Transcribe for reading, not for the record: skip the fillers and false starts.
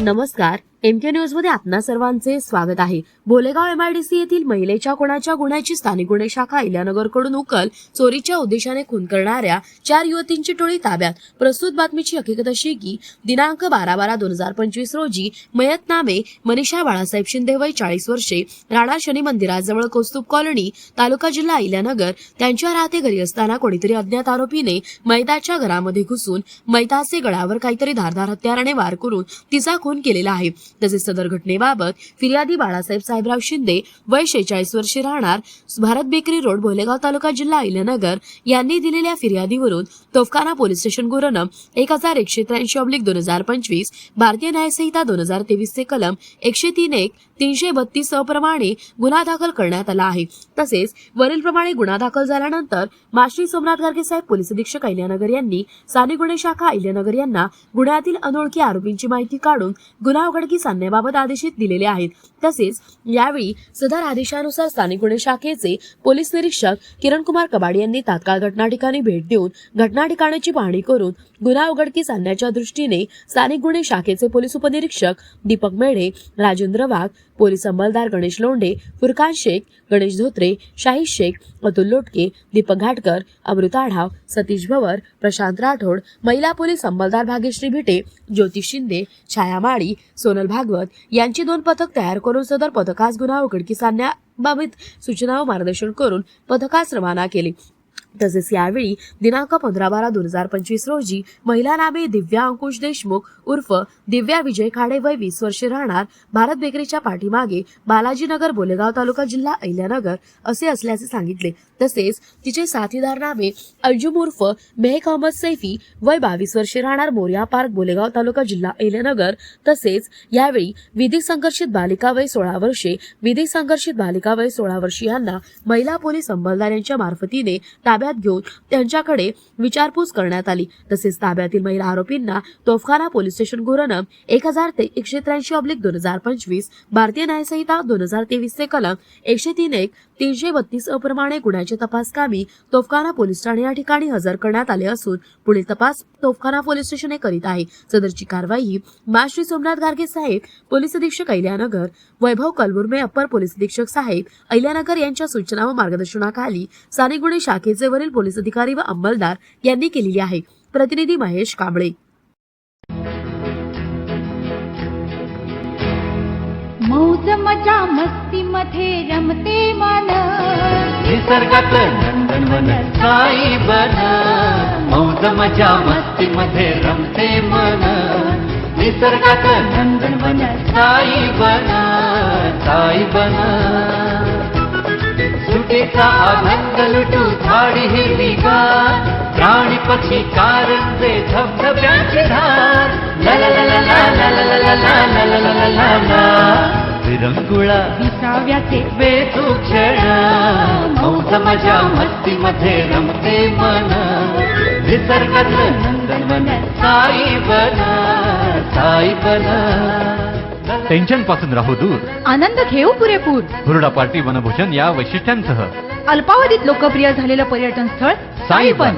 नमस्कार, MK news मध्ये आपणा सर्वांचे स्वागत आहे। बोलेगाव एमआयडीसी येथील महिलेच्या खुनाच्या गुन्ह्याची स्थानिक गुन्हे शाखा अहिल्यानगर कडून उकल चोरीच्या उद्देशाने खून करणाऱ्या 4 युवतींची टोळी ताब्यात। प्रस्तुत बातमीची हकीकत अशी की दिनांक 12/12/2025 रोजी मयत नामे मनीषा बाळासाहेब शिंदे वय 40 वर्षे राणा शनी मंदिराजवळ कौस्तुभ कॉलनी तालुका जिल्हा अहिल्यानगर त्यांच्या राहते घरी असताना कोणीतरी अज्ञात आरोपीने मयताच्या घरामध्ये घुसून मयताचे गळावर काहीतरी धारदार हत्याराने वार करून तिचा खून केलेला आहे। तसेच सदर घटनेबाबत फिर्यादी बाळासाहेब साहेबराव शिंदे वय 46 वर्षे राहणार भारत बेकरी रोड बोलेगाव तालुका जिल्हा अहिल्यानगर यांनी दिलेल्या फिर्यादीवरून तोफखाना पोलीस स्टेशन गुन्हा नं 1183/2025 भारतीय न्यायसंहिता 2023 चे कलम 103(1)332 प्रमाणे गुन्हा दाखल करण्यात आला आहे। तसेच वरील प्रमाणे गुन्हा दाखल झाल्यानंतर माश्री सोमनाथ गारगे साहेब पोलीस अधीक्षक अहिल्यानगर यांनी स्थानिक गुन्हे शाखा अहिल्यानगर यांना गुन्ह्यातील अनोळखी आरोपींची माहिती काढून गुन्हा उघडकीस आणण्याबाबत आदेश दिलेले आहेत। तसेच यावेळी सदर आदेशानुसार स्थानिक गुन्हे शाखेचे पोलीस निरीक्षक किरण कुमार कबाडी यांनी तात्काळ घटना ठिकाणी भेट देऊन घटना ठिकाणाची पाहणी करून गुन्हा उघडकीस आणण्याच्या दृष्टीने स्थानिक गुन्हे शाखेचे पोलीस उपनिरीक्षक दीपक मेढे, राजेंद्र वाघ, पोलीस अंमलदार गणेश लोंढे, फुरकान शेख, गणेश धोत्रे, शाहीद शेख, अतुल लोटके, दीपक घाटकर, अमृता आढाव, सतीश भवर, प्रशांत राठोड, महिला पोलीस अंमलदार भाग्यश्री भिटे, ज्योती शिंदे, छाया माळी, सोनल भागवत यांची 2 पथक तयार करून सदर पथकास गुन्हा उघडकीस आणण्याबाबत सूचना व मार्गदर्शन करून पथकास रवाना केले। तसेच यावेळी दिनांक 15/12/2025 रोजी महिला नामे दिव्या अंकुश देशमुख उर्फ दिव्या विजय खाडे वय 20 वर्षे राहणार भारत बेकरीच्या पाठीमागे बालाजीनगर बोलेगाव तालुका जिल्हा अहिल्यानगर असे असल्याचे सांगितले। तसेच तिचे साथीदार नामे अर्जुम उर्फ मेहक अहमद सैफी वय 22 वर्षे राहणार मोरिया पार्क बोलेगाव तालुका जिल्हा अहिल्यानगर। तसेच यावेळी विधिक संघर्षित बालिका वय 16 वर्षे विधिक संघर्षित बालिका वय 16 वर्षीयांना महिला पोलीस अंमलदार यांच्या मार्फतीने ताब्यात घेऊन त्यांच्याकडे विचारपूस करण्यात आली। तसेच ताब्यातील महिला आरोपींना तोफखाना पोलीस स्टेशन गुन्हा नं 1183/2025 भारतीय न्यायसंहिता 2023 चे कलम 103(1)332 प्रमाणे गुन्ह्याचे तपासकामी तोफखाना पोलीस ठाणे या ठिकाणी हजर करण्यात आले असून पुढील तपास तोफखाना पोलीस स्टेशन करीत आहे। सदरची कारवाई माश्री सोमनाथ गारगे साहेब पोलीस अधीक्षक अहिल्यानगर, वैभव कलबुर्मे अप्पर पोलीस अधीक्षक साहेब अहिल्यानगर यांच्या सूचना व मार्गदर्शनाखाली स्थानिक गुन्हे शाखेचे वरील पोलीस अधिकारी व अंमलदार यांनी केलेली आहे। प्रतिनिधी महेश कांबळे। मौज मजा मस्ती मध्ये रमते मन निसर्गात नंदनवन साई बन। मौज मजा मस्ती मध्ये रमते मन निसर्गात नंदनवन साई बन साई बन। सुटीचा आनंद लुटू झाडी हिरवीगार प्राणी पक्षी कारंजे धबधब्यांची धार ला ला ला ला ला ला ला ला ला ला ला ला ला विरंगुळा विसाव्याचे वेचू क्षण मौज मजा मस्ती मध्ये रमते मन निसर्गात नंदनवन साई बन साई बन। टेन्शन पासून राहू दूर, आनंद घेऊ पुरेपूर, हुरडा पार्टी वनभोजन या वैशिष्ट्यांसह अल्पावधीत लोकप्रिय झालेलं पर्यटन स्थळ साईबन।